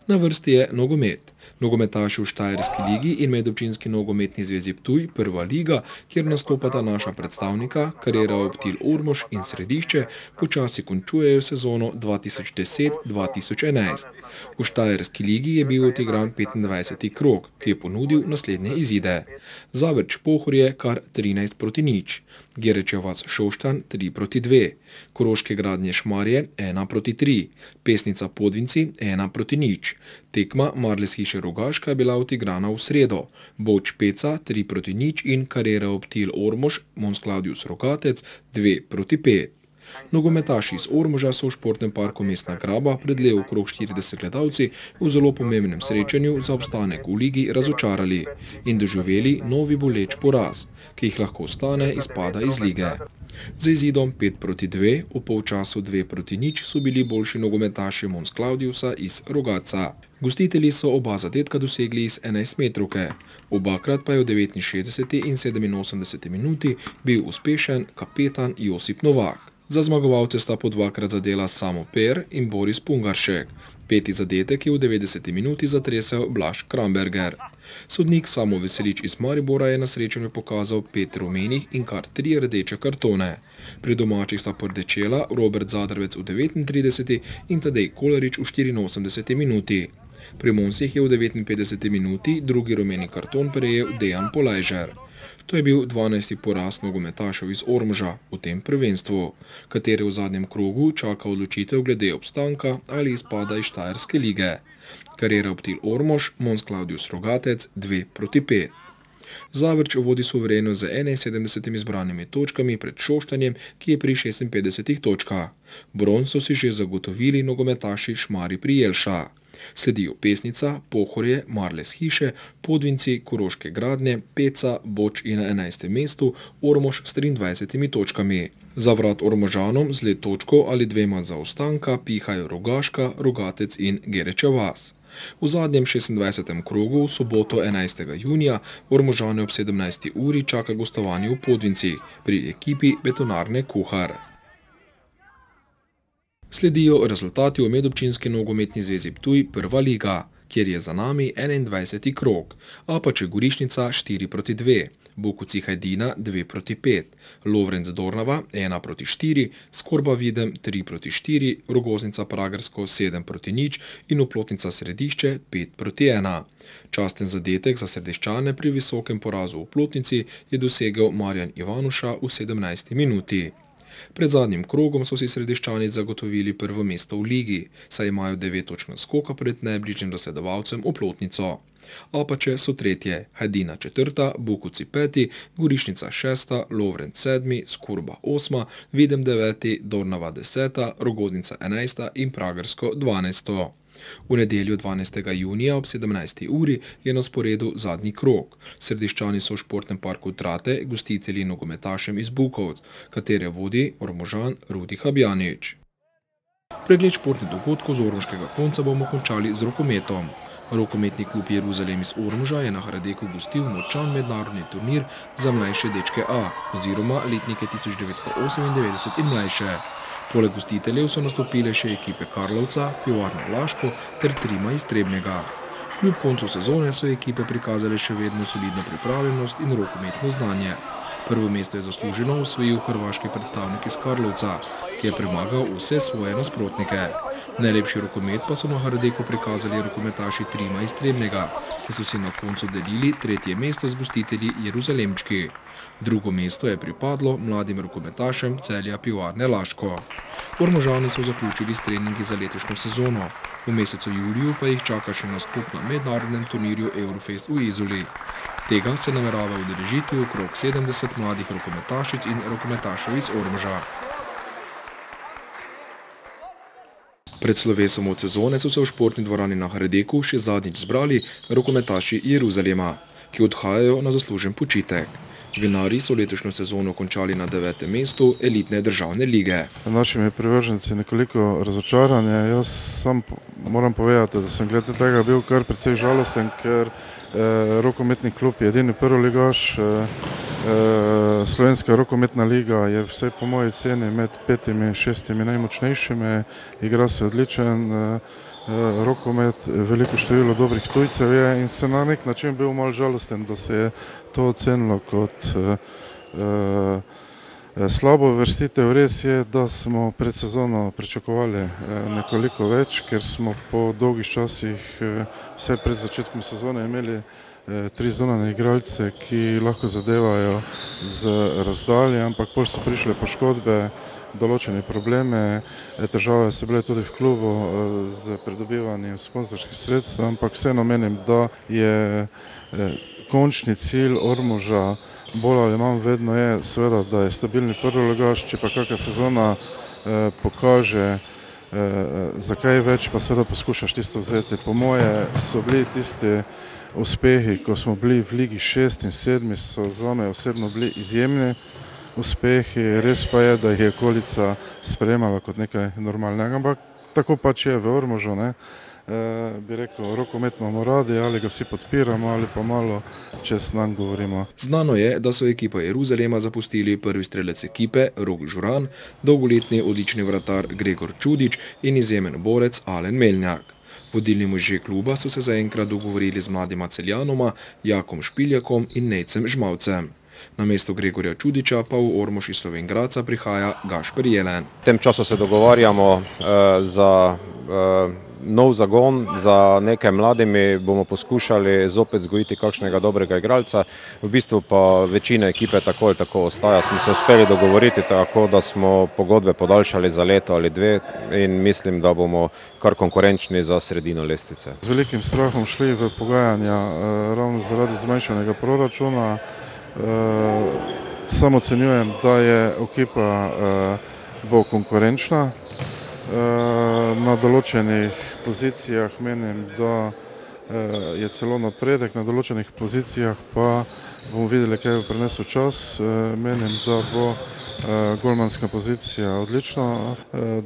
Na vrsti je nogomet. Nogometaši v Štajerski ligi in Medobčinski nogometni zvezi Ptuj, prva liga, kjer nastopata naša predstavnika, Karera Optil Ormož in Središče, počasi končujejo sezono 2010-2011. V Štajerski ligi je bil odigran 25. krog, ki je ponudil naslednje izide. Zavrč Pohorje kar 13-0, Gerečevac Šoštanj 3-2, Koroške Gradnje Šmarje 1-3, Pesnica Podvinci 1-0. Tekma Marles Hiše Rogaška je bila odigrana v sredo, Bovč Peca 3-0 in Karera Optil Ormož Mons Claudius Rogatec 2-5. Nogometaši iz Ormoža so v športnem parku Mestna Graba pred le okrog 40 gledalci v zelo pomembnem srečanju za obstanek v ligi razočarali in doživeli novi boleč poraz, ki jih lahko stane izpada iz lige. Z izidom 5-2 v polčasu 2-0 so bili boljši nogometaši Mons Claudiusa iz Rogatca. Gostitelji so oba zadetka dosegli iz 11-metrovke, obakrat pa je v 69. in 87. minuti bil uspešen kapetan Josip Novak. Za zmagovalce sta po dvakrat zadela Samo Per in Boris Pungaršek. Peti zadetek je v 90. minuti zatresel Blaž Kramberger. Sodnik Samo Veselič iz Maribora je na srečanju pokazal 5 rumenih in kar 3 rdeče kartone. Pri domačih sta prdečela Robert Zadrvec v 39. in Tadej Kolarič v 84. minuti. Pri Monsih je v 59. minuti drugi rumeni karton prejel Dejan Polajžer. To je bil 12. poraz nogometašev iz Ormoža v tem prvenstvu, katere v zadnjem krogu čaka odločitev glede obstanka ali izpada iz Štajerske lige. Karera Optil Ormož, Mons Claudius Rogatec 2-5. Zavrč vodi suvereno z 71 izbranimi točkami pred Šoštanjem, ki je pri 56 točkah. Bron so si že zagotovili nogometaši Šmarje pri Jelša. Sledijo Pesnica, Pohorje, Marles Hiše, Podvinci, Koroške Gradnje, Peca, Boč in na 11. mestu Ormož s 23 točkami. Za vrat Ormožanom z le točko ali dvema zaostanka pihajo Rogaška, Rogatec in Gerečevac. V zadnjem 26. krogu, v soboto 11. junija, Ormožane ob 17. uri čaka gostovanje v Podvincih pri ekipi Betonarne Kuhar. Sledijo rezultati v Medobčinski nogometni zvezi Ptuj, prva liga, kjer je za nami 21. krog, Apače Gorišnica 4-2, Bukovci Hajdina 2-5, Lovrenc Dornava 1-4, Skorba Videm 3-4, Rogoznica Pragersko 7-0 in Oplotnica Središče 5-1. Časten zadetek za Središčane pri visokem porazu v Oplotnici je dosegel Marjan Ivanuša v 17. minuti. Pred zadnjim krogom so si Središčani zagotovili prvo mesto v ligi, saj imajo 9 točk skoka pred najbližjim zasledovalcem Oplotnico. Apače so tretje, Hajdina 4., Bukovci 5., Gorišnica 6., Lovrenc 7., Skorba 8., Videm 9., Dornava 10., Rogoznica 11. in Pragersko 12. V nedeljo 12. junija ob 17. uri je na sporedu zadnji krog. Središčani so v športnem parku Trate gostitelji nogometašem iz Bukovc, katere vodi Ormožan Rudi Habjanič. Pregled športnih dogodkov z ormoškega konca bomo končali z rokometom. Rokometni klub Jeruzalem iz Ormoža je na Hradeku gostil močan mednarodni turnir za mlajše dečke A, oziroma letnike 1998 in mlajše. Poleg gostiteljev so nastopile še ekipe Karlovca, Pivovarne Laško ter Trima iz Trebnjega. Kljub koncu sezone so ekipe prikazale še vedno solidno pripravljenost in rokometno znanje. Prvo mesto je zasluženo osvojil hrvaški predstavnik iz Karlovca, ki je premagal vse svoje nasprotnike. Najlepši rokomet pa so na Hradeku prikazali rokometaši Trima iz Trebnjega, ki so si na koncu delili tretje mesto z gostitelji Jeruzalemčki. Drugo mesto je pripadlo mladim rokometašem Celja Pivovarne Laško. Ormožani so zaključili s treningi za letošnjo sezono. V mesecu juliju pa jih čaka še nastop na mednarodnem turnirju Eurofest v Izoli. Tega se namerava udeležiti okrog 70 mladih rokometašic in rokometašev iz Ormoža. Pred slovesom od sezone so se v športni dvorani na Hredeku še zadnjič zbrali rokometaši Jeruzalema, ki odhajajo na zaslužen počitek. Vinarji so letošnjo sezono končali na 9. mestu elitne državne lige. Našimi privrženci nekoliko razočaranje. Jaz sam moram povedati, da sem glede tega bil kar precej žalosten, ker rokometni klub je edini prvoligaš. Slovenska rokometna liga je vsaj po moji ceni med 5. in 6. najmočnejšimi. Igra se odličen rokomet, veliko število dobrih tujcev je in se na nek način bil malo žalosten, da se je to ocenilo kot slabo uvrstitev. Res je, da smo pred sezono pričakovali nekoliko več, ker smo po dolgih časih, vse pred začetkom sezone, imeli 3 zunanje igralce, ki lahko zadevajo z razdalje, ampak potem so prišle poškodbe, določene probleme, težave so bile tudi v klubu z pridobivanjem sponzorskih sredstev, ampak vseeno menim, da je končni cilj Ormoža bolj ali manj vedno je seveda, da je stabilni prvoligaš, če pa kakšna sezona pokaže zakaj več, pa seveda poskušaš tisto vzeti. Po moje so bili tisti uspehi, ko smo bili v Ligi 6 in 7, so zame osebno bili izjemni uspehi, res pa je, da jih je okolica sprejemala kot nekaj normalnega, ampak tako pač je v Ormožu, ne. Bi rekel, rokomet imamo radi, ali ga vsi podpiramo, ali pa malo čez nanj govorimo. Znano je, da so ekipo Jeruzalema zapustili prvi strelec ekipe Rok Žuran, dolgoletni odlični vratar Gregor Čudič in izjemen borec Alen Melnjak. Vodilni možje kluba so se zaenkrat dogovorili z mladima Celjanoma, Jakom Špiljakom in Nejcem Žmavcem. Na mesto Gregorja Čudiča pa v Ormož iz Slovenj Gradca prihaja Gašper Jelen. V tem času se dogovarjamo za nov zagon, za nekaj mladimi bomo poskušali zopet zgojiti kakšnega dobrega igralca. V bistvu pa večina ekipe tako ali tako ostaja. Smo se uspeli dogovoriti tako, da smo pogodbe podaljšali za leto ali 2 in mislim, da bomo kar konkurenčni za sredino lestvice. Z velikim strahom šli v pogajanja ravno zaradi zmanjšanega proračuna. Sam ocenjujem, da je ekipa bo konkurenčna. Na določenih pozicijah menim, da je celo napredek, na določenih pozicijah pa bomo videli, kaj bo prinesel čas. Menim, da bo golmanska pozicija odlična.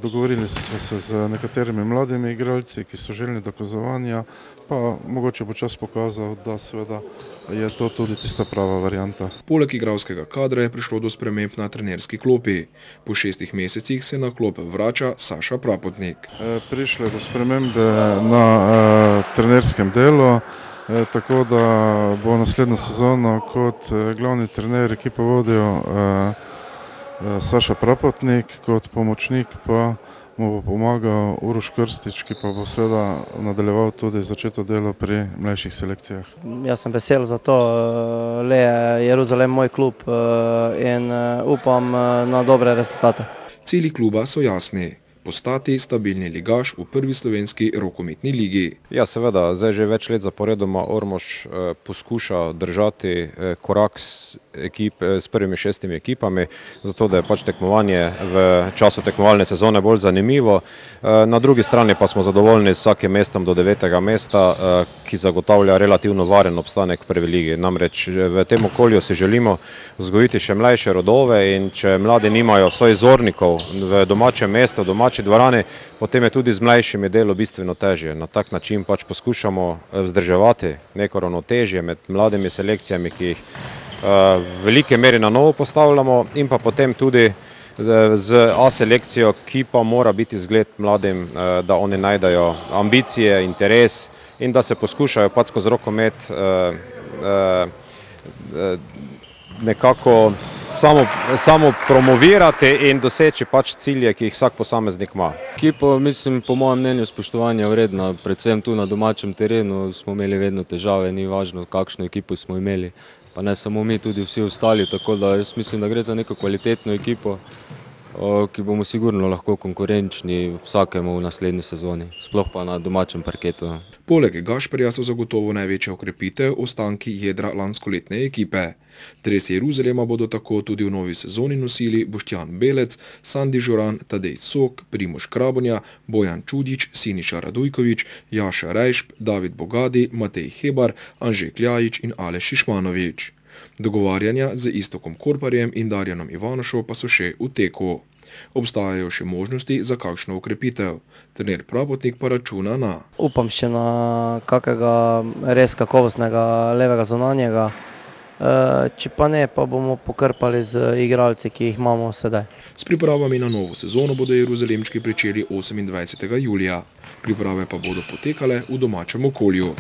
Dogovorili smo se z nekaterimi mladimi igralci, ki so željni dokazovanja, pa mogoče bo čas pokazal, da seveda je to tudi tista prava varianta. Poleg igralskega kadra je prišlo do sprememb na trenerski klopi. Po 6 mesecih se na klop vrača Saša Prapotnik. Prišlo je do spremembe na trenerskem delu, tako da bo naslednjo sezono kot glavni trener ekipo vodil Saša Prapotnik, kot pomočnik pa mu bo pomagal Uroš Krstič, ki pa bo seveda nadaljeval tudi začeto delo pri mlajših selekcijah. Jaz sem vesel za to, le je Jeruzalem moj klub in upam na dobre rezultate. Cilji kluba so jasni. Postati stabilni ligaš v prvi slovenski rokometni ligi. Ja, seveda, zdaj že več let zaporedoma Ormož poskuša držati korak s prvimi 6 ekipami, zato da je pač tekmovanje v času tekmovalne sezone bolj zanimivo. Na drugi strani pa smo zadovoljni s vsakim mestom do 9. mesta, ki zagotavlja relativno varen obstanek v prvi ligi. Namreč v tem okolju si želimo vzgojiti še mlajše rodove in če mladi nimajo svojih zornikov v domačem mestu, v domači dvorani, potem je tudi z mlajšimi delo bistveno težje. Na tak način pač poskušamo vzdrževati neko ravnotežje med mladimi selekcijami, ki jih v velike meri na novo postavljamo, in pa potem tudi z A selekcijo, ki pa mora biti zgled mladim, da oni najdejo ambicije, interes in da se poskušajo pač skozi rokomet nekako samo promovirati in doseči pač cilje, ki jih vsak posameznik ima. Ekipa, mislim, po mojem mnenju spoštovanja vredna, predvsem tu na domačem terenu smo imeli vedno težave, ni važno, kakšno ekipo smo imeli, pa ne samo mi, tudi vsi ostali, tako da jaz mislim, da gre za neko kvalitetno ekipo ki bomo sigurno lahko konkurenčni vsakemu v naslednji sezoni, sploh pa na domačem parketu. Poleg Gašperja so zagotovo največja okrepitev ostanki jedra lanskoletne ekipe. Dres Jeruzalema bodo tako tudi v novi sezoni nosili Boštjan Belec, Sandi Žoran, Tadej Sok, Primož Krabonja, Bojan Čudič, Siniša Radujkovič, Jaša Rajšp, David Bogadi, Matej Hebar, Anže Kljajič in Aleš Šišmanovič. Dogovarjanja z Istokom Korparjem in Darjanom Ivanošo pa so še v teku. Obstajajo še možnosti za kakšno okrepitev. Trener Pravotnik pa računa na: Upam še na kakega res kakovostnega levega zunanjega, če pa ne, pa bomo pokrpali z igralci, ki jih imamo sedaj. S pripravami na novo sezono bodo Jeruzalemčki pričeli 28. julija. Priprave pa bodo potekale v domačem okolju.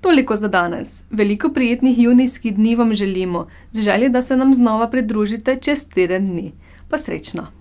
Toliko za danes. Veliko prijetnih junijskih dni vam želimo, z željo, da se nam znova pridružite čez teden dni. Pa srečno!